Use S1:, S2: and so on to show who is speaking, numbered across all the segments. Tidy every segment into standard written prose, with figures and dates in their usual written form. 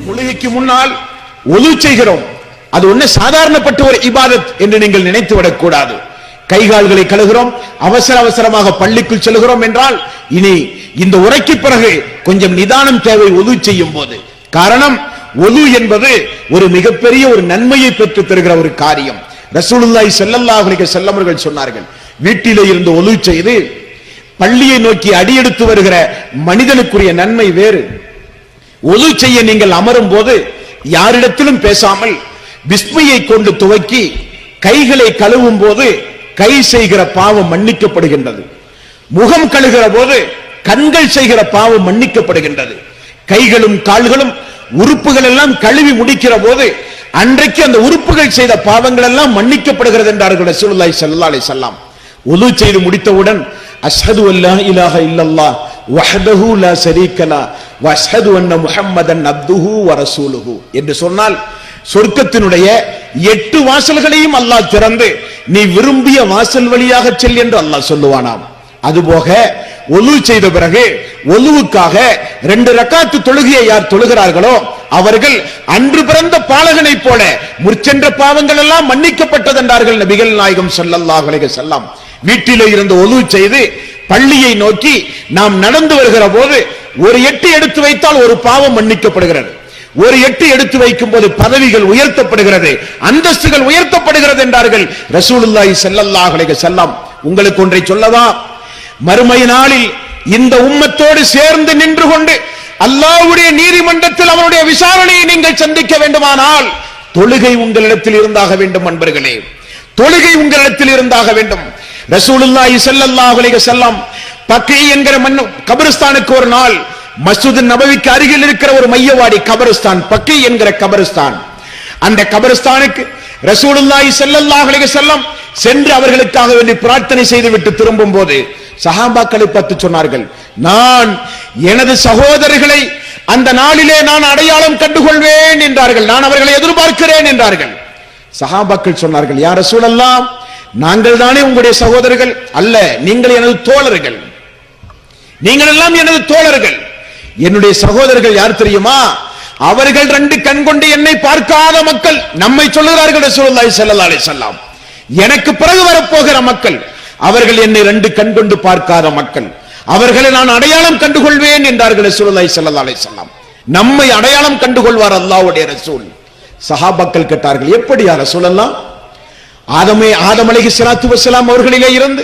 S1: தொழுகைக்கு முன்னால் ஒது செய்கிறோம். அது ஒண்ணு சாதாரணப்பட்ட ஒரு இபாதத் என்று நீங்கள் நினைத்து விடக்கூடாது. கைகால்களை கழுகிறோம், அவசர அவசரமாக பள்ளிக்குள் செல்கிறோம் என்றால் இனி இந்த உரைக்கு பிறகு கொஞ்சம் நிதானம் தேவை ஒது செய்யும் போது. காரணம், ஒது என்பது ஒரு மிகப்பெரிய ஒரு நன்மையை பெற்று தருகிற ஒரு காரியம். ரசூலுல்லாஹி ஸல்லல்லாஹு அலைஹி வஸல்லம் அவர்கள் சொன்னார்கள், வீட்டிலே இருந்து ஒது செய்து பள்ளியை நோக்கி அடியெடுத்து வருகிற மனிதனுக்குரிய நன்மை வேறு. ஒது செய்ய நீங்கள் அமரும் போது யாரிடத்திலும் பேசாமல் பிஸ்மியை கொண்டு துவக்கி கைகளை கழுவும் போது கை செய்கிற பாவம் மன்னிக்கப்படுகின்றது. முகம் கழுகிற போது கண்கள் செய்கிற பாவம் மன்னிக்கப்படுகின்றது. கைகளும் கால்களும் உறுப்புகள் எல்லாம் கழுவி முடிக்கிற போது அன்றைக்கு அந்த உறுப்புகள் செய்த பாவங்கள் எல்லாம் மன்னிக்கப்படுகிறது என்றார்கள் ரசூலுல்லாஹி ஸல்லல்லாஹு அலைஹி வஸல்லம். ஒது செய்து முடித்தவுடன் அஷ்ஹது அல்லா இலாஹ இல்லல்லாஹ் வஹ்தஹு லா ஷரீக லஹு வ அஷ்ஹது அன்ன முஹம்மதன் அப்துஹு வ ரசூலுஹு என்று சொன்னால் சொர்க்கத்தினுடைய 8 வாசல்களையும் அல்லாஹ் திறந்து நீ விரும்பிய வாசல் வழியாக செல் என்று அல்லாஹ் சொல்லுவானாம். அதுபோக ஒது செய்த பிறகு ஒதுவுக்காக 2 ரக்காத்து தொழுகையை யார் தொழுகிறார்களோ அவர்கள் அன்று பிறந்த பாலகனை போல முற்சென்ற பாவங்கள் எல்லாம் மன்னிக்கப்பட்டது என்றார்கள் நபிகள் நாயகம் ஸல்லல்லாஹு அலைஹி வஸல்லம். வீட்டிலே இருந்து ஒது செய்து பள்ளியை நோக்கி நாம் நடந்து வருகிற போது ஒரு எட்டு எடுத்து வைத்தால் ஒரு பாவம் மன்னிக்கப்படுகிறது. ஒரு எட்டு எடுத்து வைக்கும் போது பதவிகள் உயர்த்தப்படுகிறது, அந்தஸ்துகள் உயர்த்தப்படுகிறது என்றார்கள் ரசூலுல்லாஹி ஸல்லல்லாஹு அலைஹி வஸல்லம். உங்களுக்கு ஒன்றை சொல்லவா? மறுமை நாளில் இந்த உம்மத்தோடு சேர்ந்து நின்று கொண்டு அல்லாஹ்வுடைய நீதிமன்றத்தில் அவருடைய விசாரணையை நீங்கள் சந்திக்க வேண்டுமானால் தொழுகை உங்களிடத்தில் இருந்தாக வேண்டும். அன்பர்களே, தொழுகை உங்களிடத்தில் இருந்தாக வேண்டும். ரசூலுல்லாஹி ஸல்லல்லாஹு அலைஹி வஸல்லம் பக்கீ என்கிற கபரிஸ்தானுக்கு ஒரு நாள், மஸ்ஜித் நபவிக்கு அருகில் இருக்கிற ஒரு மையவாடி கபரிஸ்தான், பக்கீ என்கிற கபரிஸ்தான். அந்த கபரிஸ்தானுக்கு ரசூலுல்லாஹி ஸல்லல்லாஹு அலைஹி வஸல்லம் சென்று அவர்களுக்காக வேண்டி பிரார்த்தனை செய்துவிட்டு திரும்பும் போது சஹாபாக்களை பார்த்து சொன்னார்கள், நான் எனது சகோதரர்களை அந்த நாளிலே நான் அடையாளம் கண்டுகொள்வேன் என்றார்கள், நான் அவர்களை எதிர்பார்க்கிறேன் என்றார்கள். சஹாபாக்கள் சொன்னார்கள், யா ரசூலல்லாஹ், நாங்கள் தானே உங்களுடைய சகோதரர்கள்? அல்ல, நீங்கள் எனது தோழர்கள், நீங்கள் எல்லாம் எனது தோழர்கள். என்னுடைய சகோதரர்கள் யார் தெரியுமா? அவர்கள் 2 கண் கொண்டு என்னை பார்க்காத மக்கள். நம்மை சொல்லுகிறார்கள் ரசூலுல்லாஹி ஸல்லல்லாஹு அலைஹி வஸல்லம். எனக்கு பிறகு வரப்போகிற மக்கள், அவர்கள் என்னை 2 கண் கொண்டு பார்க்காத மக்கள், அவர்களை நான் அடையாளம் கண்டுகொள்வேன் என்றார்கள் ரசூலுல்லாஹி ஸல்லல்லாஹு அலைஹி வஸல்லம். நம்மை அடையாளம் கண்டுகொள்வார் அல்லாஹ்வுடைய ரசூல். சஹாபாக்கள் கேட்டார்கள், எப்படி யா ரசூலல்லாஹ்? ஆதம் அலைஹிஸ்ஸலாத்து வஸ்ஸலாம் அவர்களிலே இருந்து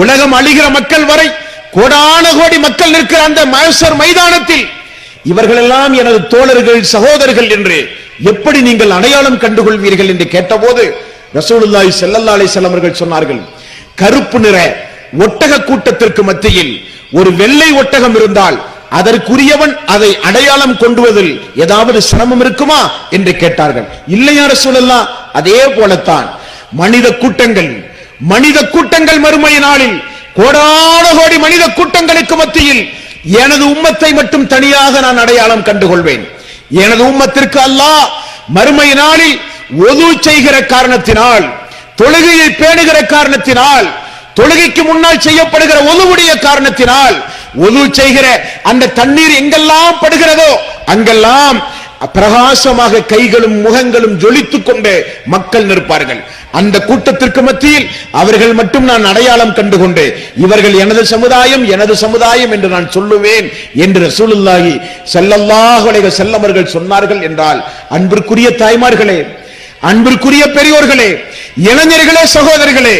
S1: உலகம் அழிகிற மக்கள் வரை கோடான கோடி மக்கள் நிற்கிற அந்த மஹ்ஷர் மைதானத்தில் இவர்கள் எல்லாம் எனது தோழர்கள், சகோதரர்கள் என்று எப்படி நீங்கள் அடையாளம் கண்டுகொள்வீர்கள் என்று கேட்டபோது ரசூலுல்லாஹி ஸல்லல்லாஹு அலைஹி வஸல்லம் அவர்கள் சொன்னார்கள், கருப்பு நிற ஒட்டக கூட்டத்திற்கு மத்தியில் ஒரு வெள்ளை ஒட்டகம் இருந்தால் அதற்குரியவன் அதை அடையாளம் கொண்டுவதில் ஏதாவது சிரமம் இருக்குமா என்று கேட்டார்கள். இல்லையா ரசூலல்லாஹ்? அதே போலத்தான் மனித கூட்டங்கள் மறுமை நாளில் கோடான கோடி மனித கூட்டங்களுக்கு மத்தியில் எனது உம்மத்தை மட்டும் தனியாக நான் அடையாளம் கண்டுகொள்வேன். எனது உம்மத்திற்கு அல்லாஹ் மறுமை நாளில் ஒது செய்கிற காரணத்தினால், தொழுகையை பேணுகிற காரணத்தினால், தொழுகைக்கு முன்னால் செய்யப்படுகிற ஒதுவுடைய காரணத்தினால், ஒது செய்கிற அந்த தண்ணீர் எங்கெல்லாம் படுகிறதோ அங்கெல்லாம் பிரகாசமாக கைகளும் முகங்களும் ஜொலித்துக் கொண்டு மக்கள் நிற்பார்கள். அந்த கூட்டத்திற்கு மத்தியில் அவர்கள் மட்டும் நான் அடையாளம் கண்டுகொண்டு இவர்கள் எனது சமுதாயம் என்று நான் சொல்லுவேன் என்று ரசூலுல்லாஹி ஸல்லல்லாஹு அலைஹி வஸல்லம் அவர்கள் சொன்னார்கள் என்றால், அன்பிற்குரிய தாய்மார்களே, அன்பிற்குரிய பெரியோர்களே, இளைஞர்களே, சகோதரர்களே,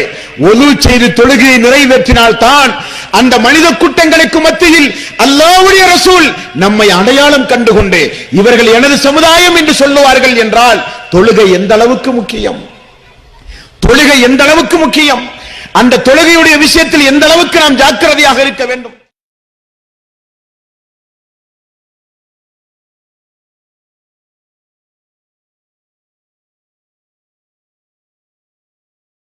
S1: ஒது செய்து தொழுகையை நிறைவேற்றினால் தான் அந்த மனித கூட்டங்களுக்கு மத்தியில் அல்லாஹ்வுடைய ரசூல் நம்மை அடையாளம் கண்டுகொண்டு இவர்கள் எனது சமுதாயம் என்று சொல்லுவார்கள் என்றால் தொழுகை எந்த அளவுக்கு முக்கியம், தொழுகை எந்த அளவுக்கு முக்கியம், அந்த தொழுகையுடைய விஷயத்தில் எந்த அளவுக்கு நாம் ஜாக்கிரதையாக இருக்க வேண்டும்.